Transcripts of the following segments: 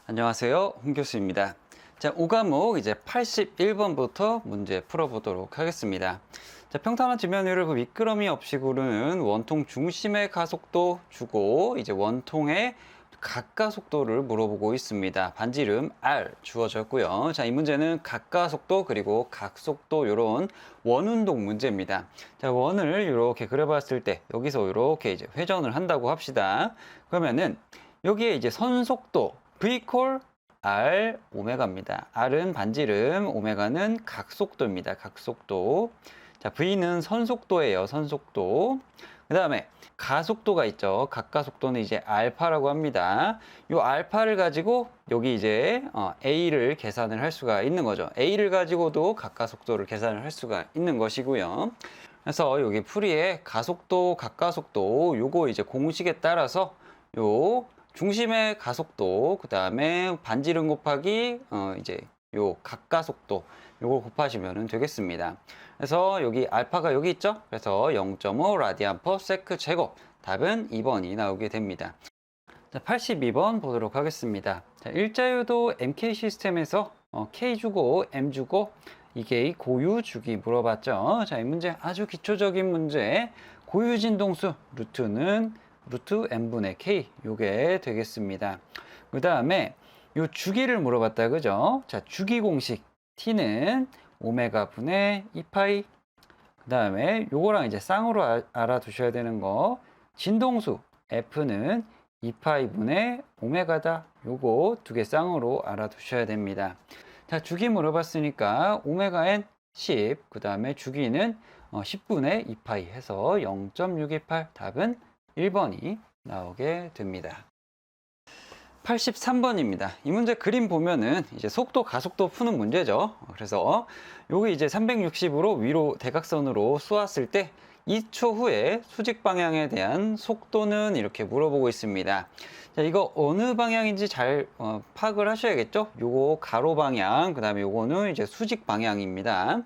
안녕하세요. 홍 교수입니다. 자, 5과목 이제 81번부터 문제 풀어보도록 하겠습니다. 자, 평탄한 지면 위를 미끄럼이 없이 구르는 원통 중심의 가속도 주고 이제 원통의 각가속도를 물어보고 있습니다. 반지름 R 주어졌고요. 자, 이 문제는 각가속도 그리고 각속도 이런 원운동 문제입니다. 자, 원을 이렇게 그려봤을 때 여기서 이렇게 이제 회전을 한다고 합시다. 그러면은 여기에 이제 선속도 V 콜 R 오메가입니다. R은 반지름, 오메가는 각속도입니다. 각속도. 자, V는 선속도예요. 선속도. 그 다음에 가속도가 있죠. 각가속도는 이제 알파라고 합니다. 이 알파를 가지고 여기 이제 A를 계산을 할 수가 있는 거죠. A를 가지고도 각가속도를 계산을 할 수가 있는 것이고요. 그래서 여기 풀이에 가속도, 각가속도 요거 이제 공식에 따라서 요 중심의 가속도, 그 다음에 반지름 곱하기 이제 요 각가속도 요걸 곱하시면 되겠습니다. 그래서 여기 알파가 여기 있죠. 그래서 0.5 라디안 퍼 세크 제곱, 답은 2번이 나오게 됩니다. 자, 82번 보도록 하겠습니다. 자, 일자유도 MK 시스템에서 K 주고 M 주고 이게 고유 주기 물어봤죠. 자, 이 문제 아주 기초적인 문제. 고유 진동수 루트는 루트 n분의 k 요게 되겠습니다. 그 다음에 요 주기를 물어봤다 그죠? 자, 주기 공식 t는 오메가 분의 2파이. 그 다음에 요거랑 이제 쌍으로 알아두셔야 되는 거, 진동수 f는 2파이 분의 오메가다. 요거 두 개 쌍으로 알아두셔야 됩니다. 자, 주기 물어봤으니까 오메가 n 10, 그 다음에 주기는 10분의 2파이 해서 0.628, 답은 1번이 나오게 됩니다. 83번입니다. 이 문제 그림 보면은 이제 속도, 가속도 푸는 문제죠. 그래서 여기 이제 360으로 위로 대각선으로 쏘았을 때 2초 후에 수직 방향에 대한 속도는 이렇게 물어보고 있습니다. 자, 이거 어느 방향인지 잘 파악을 하셔야겠죠? 요거 가로 방향, 그 다음에 요거는 이제 수직 방향입니다.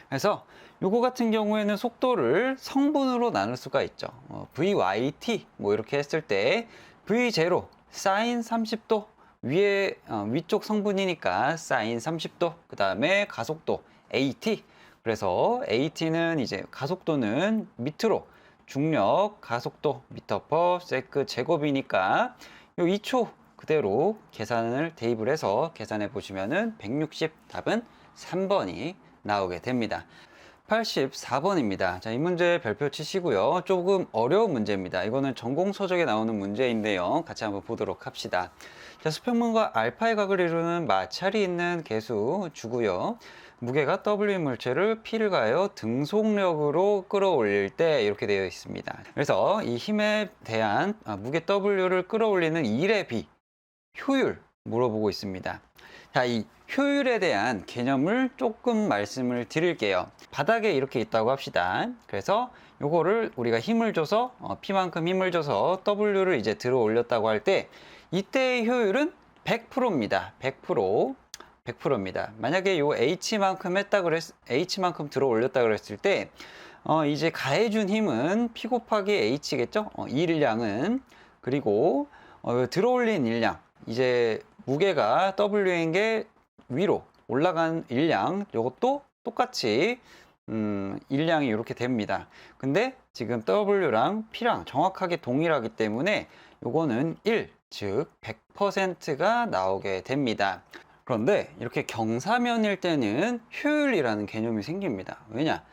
그래서 요거 같은 경우에는 속도를 성분으로 나눌 수가 있죠. VYT 뭐 이렇게 했을 때 V0 사인 30도 위에 위쪽 성분이니까 사인 30도, 그 다음에 가속도 AT. 그래서 AT는 이제 가속도는 밑으로 중력 가속도 미터 퍼 세크 제곱이니까 요 2초 그대로 계산을 대입을 해서 계산해 보시면은 160, 답은 3번이 나오게 됩니다. 84번입니다. 자, 이 문제 별표 치시고요. 조금 어려운 문제입니다. 이거는 전공서적에 나오는 문제인데요. 같이 한번 보도록 합시다. 자, 수평문과 알파의 각을 이루는 마찰이 있는 개수 주고요. 무게가 W인 물체를 P를 가하여 등속력으로 끌어올릴 때 이렇게 되어 있습니다. 그래서 이 힘에 대한 무게 W를 끌어올리는 일의 비, 효율 물어보고 있습니다. 자, 이 효율에 대한 개념을 조금 말씀을 드릴게요. 바닥에 이렇게 있다고 합시다. 그래서 요거를 우리가 힘을 줘서 P만큼 힘을 줘서 W를 이제 들어 올렸다고 할 때 이때의 효율은 100%입니다. 100%입니다. 만약에 요 H만큼 H만큼 들어 올렸다 그랬을 때 이제 가해준 힘은 P 곱하기 H겠죠? 일량은. 그리고 들어 올린 일량, 이제 무게가 W인 게 위로 올라간 일량, 이것도 똑같이 일량이 이렇게 됩니다. 근데 지금 W랑 P랑 정확하게 동일하기 때문에 요거는 1, 즉 100%가 나오게 됩니다. 그런데 이렇게 경사면일 때는 효율이라는 개념이 생깁니다. 왜냐?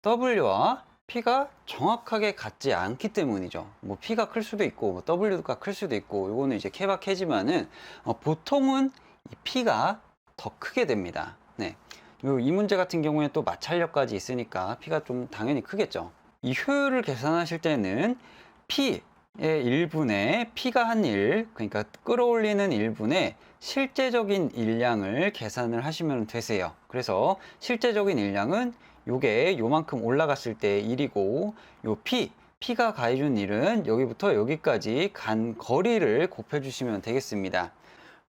W와 P가 정확하게 같지 않기 때문이죠. 뭐 P가 클 수도 있고 뭐 W가 클 수도 있고, 요거는 이제 케바케지만은 보통은 이 P가 더 크게 됩니다. 네. 이 문제 같은 경우에 또 마찰력까지 있으니까 P가 좀 당연히 크겠죠. 이 효율을 계산하실 때는 P의 1분의 P가 한 일, 그러니까 끌어올리는 1분의 실제적인 일량을 계산을 하시면 되세요. 그래서 실제적인 일량은 요게 요만큼 올라갔을 때 1이고, 요 P가 가해준 일은 여기부터 여기까지 간 거리를 곱해주시면 되겠습니다.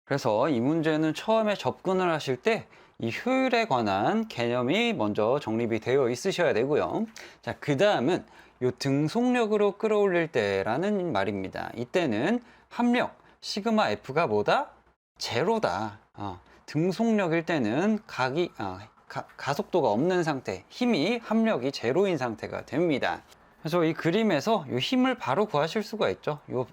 그래서 이 문제는 처음에 접근을 하실 때 이 효율에 관한 개념이 먼저 정립이 되어 있으셔야 되고요. 자, 그 다음은 요 등속력으로 끌어올릴 때라는 말입니다. 이때는 합력, 시그마 F가 뭐다? 제로다. 등속력일 때는 가속도가 없는 상태, 합력이 제로인 상태가 됩니다. 그래서 이 그림에서 이 힘을 바로 구하실 수가 있죠. 요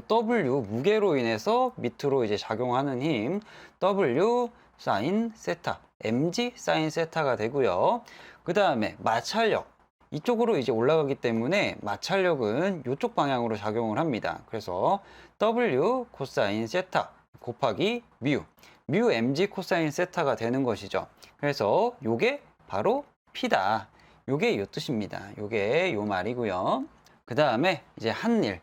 W 무게로 인해서 밑으로 이제 작용하는 힘 W 사인 세타, mg 사인 세타가 되고요. 그 다음에 마찰력, 이쪽으로 이제 올라가기 때문에 마찰력은 이쪽 방향으로 작용을 합니다. 그래서 W 코사인 세타 곱하기 뮤 mg 코사인 세타가 되는 것이죠. 그래서 요게 바로 P다. 요게 요 뜻입니다. 요게 요 말이고요. 그 다음에 이제 한일,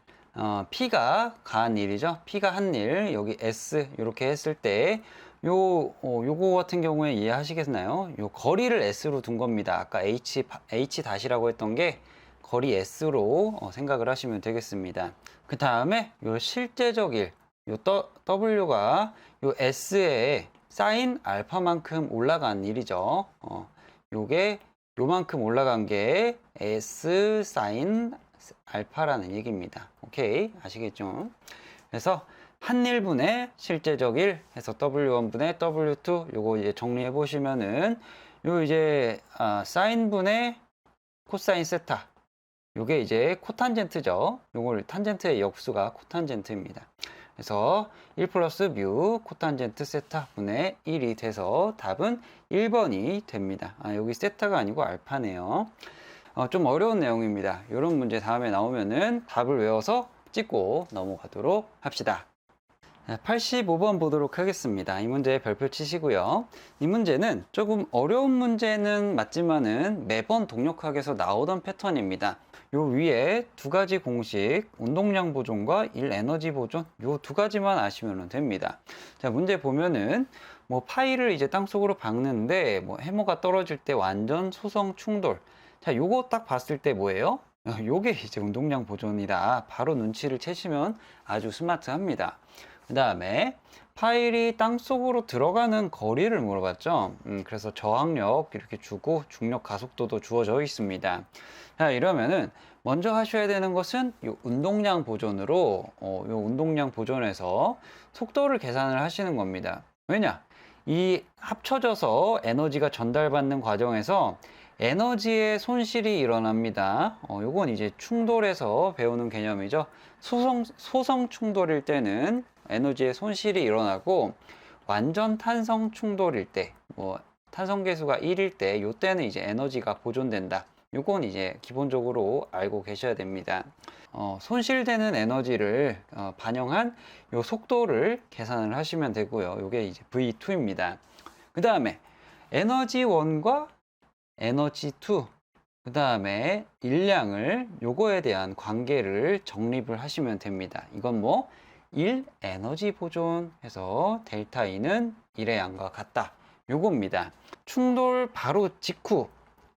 P가 가한 일이죠. P가 한 일, 여기 S 이렇게 했을 때 요거 같은 경우에 이해하시겠나요? 요 거리를 S로 둔 겁니다. 아까 H 다시라고 했던 게 거리 S로 생각을 하시면 되겠습니다. 그 다음에 요 실제적 일, 요 W가 요 S에 사인 알파만큼 올라간 일이죠. 요게 요만큼 올라간 게 S 사인 알파라는 얘기입니다. 오케이, 아시겠죠? 그래서 한 1분의 실제적 1 해서 W1분의 W2 요거 이제 정리해 보시면은 요 이제 사인분의 코사인 세타 요게 이제 코탄젠트죠. 요걸 탄젠트의 역수가 코탄젠트입니다. 그래서 1 플러스 뮤 코탄젠트 세타 분의 1이 돼서 답은 1번이 됩니다. 여기 세타가 아니고 알파네요. 좀 어려운 내용입니다. 이런 문제 다음에 나오면은 답을 외워서 찍고 넘어가도록 합시다. 85번 보도록 하겠습니다. 이 문제 별표 치시고요. 이 문제는 조금 어려운 문제는 맞지만은 매번 동력학에서 나오던 패턴입니다. 요 위에 두 가지 공식, 운동량 보존과 에너지 보존, 요 두 가지만 아시면 됩니다. 자, 문제 보면은 뭐 파이를 이제 땅속으로 박는데 뭐 해머가 떨어질 때 완전 소성 충돌. 자, 요거 딱 봤을 때 뭐예요? 요게 이제 운동량 보존이다. 바로 눈치를 채시면 아주 스마트합니다. 그 다음에 파일이 땅속으로 들어가는 거리를 물어봤죠. 그래서 저항력 이렇게 주고 중력 가속도도 주어져 있습니다. 자, 이러면은 먼저 하셔야 되는 것은 이 운동량 보존으로 이 운동량 보존에서 속도를 계산을 하시는 겁니다. 왜냐? 이 합쳐져서 에너지가 전달받는 과정에서 에너지의 손실이 일어납니다. 요건 이제 충돌에서 배우는 개념이죠. 소성 충돌일 때는 에너지의 손실이 일어나고 완전 탄성 충돌일 때, 뭐 탄성 계수가 1일 때, 요때는 이제 에너지가 보존된다. 요건 이제 기본적으로 알고 계셔야 됩니다. 손실되는 에너지를 반영한 요 속도를 계산을 하시면 되고요. 요게 이제 V2입니다. 그 다음에 에너지 1과 에너지 2, 그 다음에 일량을 요거에 대한 관계를 정립을 하시면 됩니다. 이건 뭐 1 에너지 보존 해서 델타 E는 1의 양과 같다. 요겁니다. 충돌 바로 직후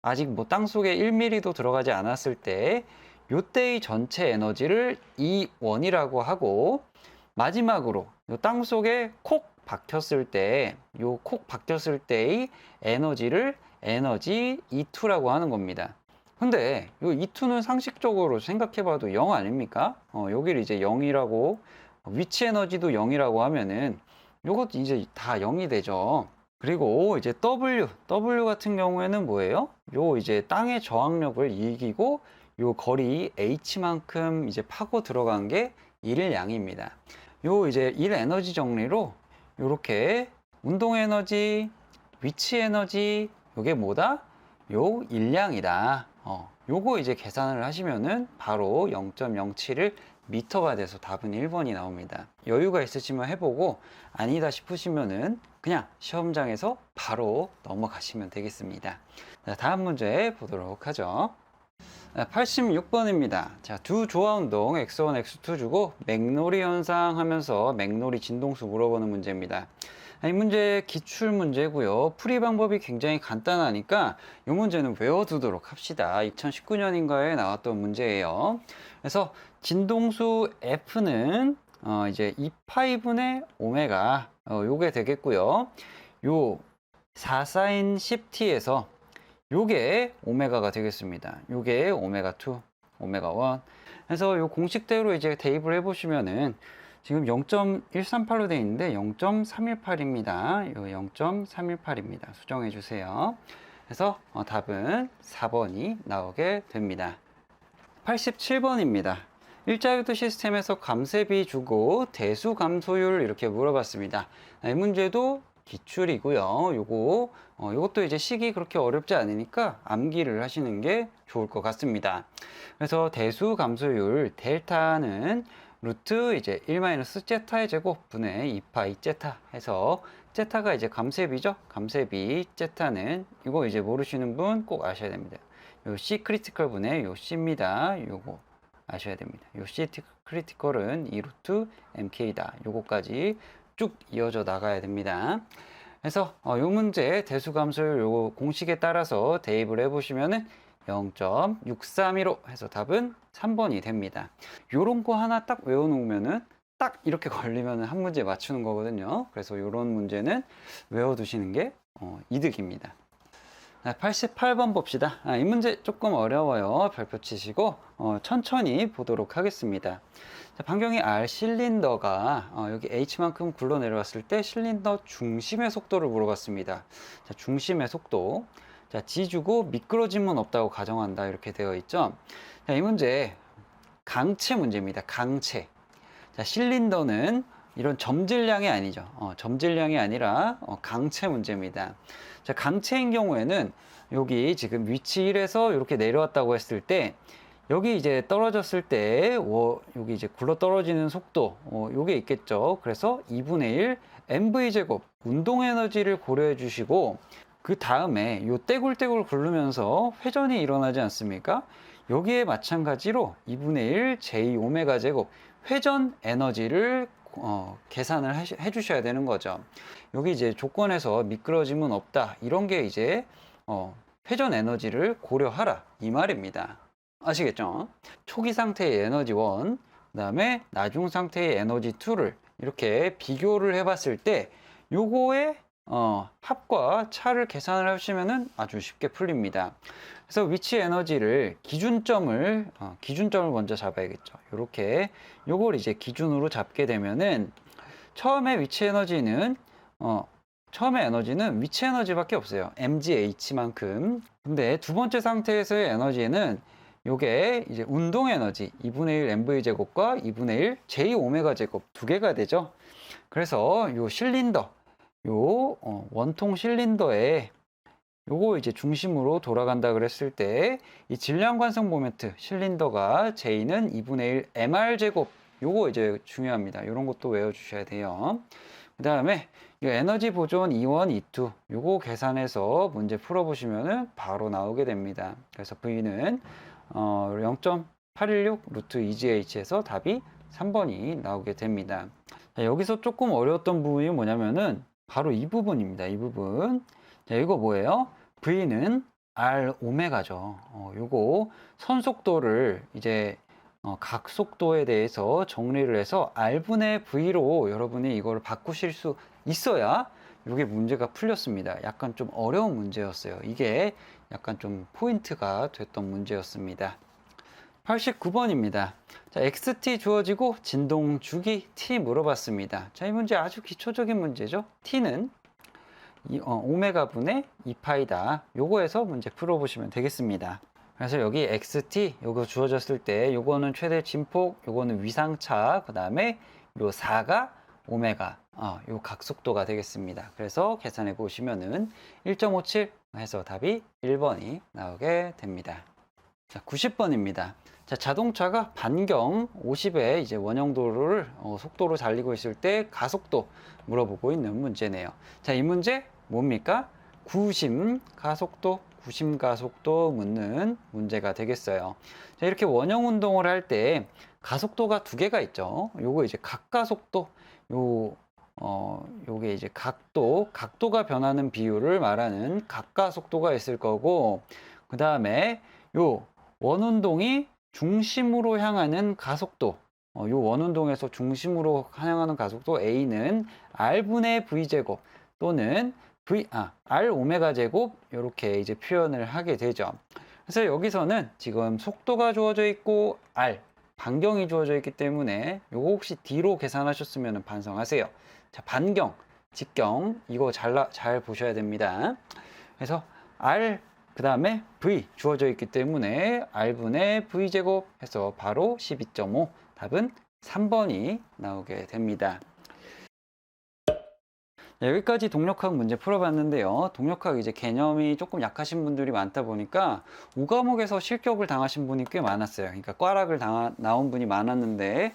아직 뭐 땅속에 1mm도 들어가지 않았을 때 요때의 전체 에너지를 E1이라고 하고 마지막으로 요 땅속에 콕 박혔을 때 요 콕 박혔을 때의 에너지를 에너지 E2라고 하는 겁니다. 근데 요 E2는 상식적으로 생각해봐도 0 아닙니까? 여기를 이제 0이라고 위치 에너지도 0이라고 하면은 요것도 이제 다 0이 되죠. 그리고 이제 W 같은 경우에는 뭐예요? 요 이제 땅의 저항력을 이기고 요 거리 H만큼 이제 파고 들어간 게 1일 양입니다. 요 이제 1 에너지 정리로 요렇게 운동 에너지, 위치 에너지, 요게 뭐다? 요 일량이다. 요거 이제 계산을 하시면은 바로 0.071 미터가 돼서 답은 1번이 나옵니다. 여유가 있으시면 해보고 아니다 싶으시면은 그냥 시험장에서 바로 넘어가시면 되겠습니다. 자, 다음 문제 보도록 하죠. 86번입니다. 자, 두 조화운동 X1, X2 주고 맥놀이 현상 하면서 맥놀이 진동수 물어보는 문제입니다. 이 문제 기출 문제고요. 풀이 방법이 굉장히 간단하니까 이 문제는 외워두도록 합시다. 2019년인가에 나왔던 문제예요. 그래서 진동수 F는 이제 2파이분의 오메가 요게 되겠고요. 요 4사인 10t에서 요게 오메가가 되겠습니다. 요게 오메가 2, 오메가 1. 그래서 요 공식대로 이제 대입을 해보시면은 지금 0.138로 되어 있는데 0.318입니다. 요 0.318입니다. 수정해 주세요. 그래서 답은 4번이 나오게 됩니다. 87번입니다. 일자유도 시스템에서 감쇄비 주고 대수 감소율 이렇게 물어봤습니다. 이 문제도 기출이고요. 요것도 이제 식이 그렇게 어렵지 않으니까 암기를 하시는 게 좋을 것 같습니다. 그래서 대수 감소율 델타는 루트 이제 1-제타의 제곱 분의 2파이 제타 해서 제타가 이제 감쇄비죠. 감쇄비 제타는 이거 이제 모르시는 분 꼭 아셔야 됩니다. 요 C 크리티컬 분의 요 C입니다. 요거 아셔야 됩니다. 요 C 크리티컬은 2루트 MK다. 요거까지 쭉 이어져 나가야 됩니다. 그래서 요 문제 대수감소율 요 공식에 따라서 대입을 해보시면은 0.631로 해서 답은 3번이 됩니다. 요런 거 하나 딱 외워놓으면은 딱 이렇게 걸리면 한 문제 맞추는 거거든요. 그래서 요런 문제는 외워두시는 게 이득입니다. 88번 봅시다. 이 문제 조금 어려워요. 별표 치시고 천천히 보도록 하겠습니다. 자, 반경이 R 실린더가 여기 H만큼 굴러 내려왔을 때 실린더 중심의 속도를 물어봤습니다. 자, 중심의 속도. 자, G 주고 미끄러짐은 없다고 가정한다. 이렇게 되어 있죠. 자, 이 문제 강체 문제입니다. 강체. 자, 실린더는 이런 점질량이 아니죠. 점질량이 아니라 강체 문제입니다. 자, 강체인 경우에는 여기 지금 위치 1에서 이렇게 내려왔다고 했을 때 여기 이제 떨어졌을 때 여기 이제 굴러 떨어지는 속도 요게 있겠죠. 그래서 2분의 1 mv제곱 운동 에너지를 고려해 주시고 그 다음에 요 떼굴떼굴 굴르면서 회전이 일어나지 않습니까? 여기에 마찬가지로 2분의 1 j 오메가 제곱 회전 에너지를 계산을 해 주셔야 되는 거죠. 여기 이제 조건에서 미끄러짐은 없다. 이런 게 이제 회전 에너지를 고려하라 이 말입니다. 아시겠죠? 초기 상태의 에너지 1, 그 다음에 나중 상태의 에너지 2를 이렇게 비교를 해봤을 때 요거의 합과 차를 계산을 하시면은 아주 쉽게 풀립니다. 그래서 위치 에너지를 기준점을 먼저 잡아야겠죠. 요렇게 요걸 이제 기준으로 잡게 되면은 처음에 위치 에너지는 위치 에너지밖에 없어요. mgh만큼. 근데 두 번째 상태에서의 에너지는 요게 이제 운동 에너지 2분의 1 mv 제곱과 2분의 1 j 오메가 제곱 두 개가 되죠. 그래서 요 실린더 원통 실린더에 요거 이제 중심으로 돌아간다 그랬을 때 이 질량 관성 모멘트 실린더가 J는 2분의 1 mr 제곱 요거 이제 중요합니다. 요런 것도 외워 주셔야 돼요. 그 다음에 이 에너지 보존 E1, E2 요거 계산해서 문제 풀어 보시면은 바로 나오게 됩니다. 그래서 V는 0.816 루트 2GH에서 답이 3번이 나오게 됩니다. 자, 여기서 조금 어려웠던 부분이 뭐냐면은 바로 이 부분입니다. 이 부분. 자, 이거 뭐예요? V는 R 오메가죠. 요거 선속도를 이제 각 속도에 대해서 정리를 해서 R분의 V로 여러분이 이거를 바꾸실 수 있어야 이게 문제가 풀렸습니다. 약간 좀 어려운 문제였어요. 이게 약간 좀 포인트가 됐던 문제였습니다. 89번입니다. 자, XT 주어지고 진동 주기 T 물어봤습니다. 자, 이 문제 아주 기초적인 문제죠. T는 오메가 분의 2파이다. 요거에서 문제 풀어보시면 되겠습니다. 그래서 여기 XT 요거 주어졌을 때 요거는 최대 진폭, 요거는 위상차, 그 다음에 요 4가 오메가 요 각속도가 되겠습니다. 그래서 계산해 보시면은 1.57 해서 답이 1번이 나오게 됩니다. 자, 90번입니다. 자, 자동차가 반경 50의 이제 원형도로를 속도로 달리고 있을 때 가속도 물어보고 있는 문제네요. 자, 이 문제 뭡니까? 구심 가속도 묻는 문제가 되겠어요. 자, 이렇게 원형 운동을 할 때 가속도가 두 개가 있죠. 요거 이제 각가속도, 요게 이제 각도가 변하는 비율을 말하는 각가속도가 있을 거고, 그 다음에 요 원운동이 중심으로 향하는 가속도, 요 원운동에서 중심으로 향하는 가속도 A는 R분의 V제곱 또는 R 오메가 제곱 이렇게 이제 표현을 하게 되죠. 그래서 여기서는 지금 속도가 주어져 있고 R 반경이 주어져 있기 때문에 요거 혹시 D로 계산하셨으면 반성하세요. 자, 반경, 직경 이거 잘 보셔야 됩니다. 그래서 R 그 다음에 V 주어져 있기 때문에 R분의 V제곱 해서 바로 12.5 답은 3번이 나오게 됩니다. 네, 여기까지 동력학 문제 풀어봤는데요. 동력학 이제 개념이 조금 약하신 분들이 많다 보니까 5과목에서 실격을 당하신 분이 꽤 많았어요. 그러니까 꽈락을 나온 분이 많았는데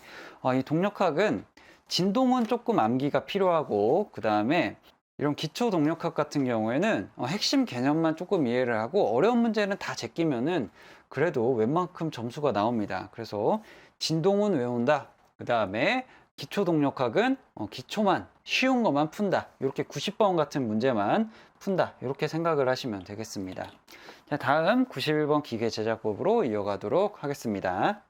이 동력학은 진동은 조금 암기가 필요하고 그 다음에 이런 기초 동력학 같은 경우에는 핵심 개념만 조금 이해를 하고 어려운 문제는 다 제끼면은 그래도 웬만큼 점수가 나옵니다. 그래서 진동은 외운다. 그 다음에 기초 동력학은 기초만 쉬운 것만 푼다. 이렇게 90번 같은 문제만 푼다. 이렇게 생각을 하시면 되겠습니다. 자, 다음 91번 기계 제작법으로 이어가도록 하겠습니다.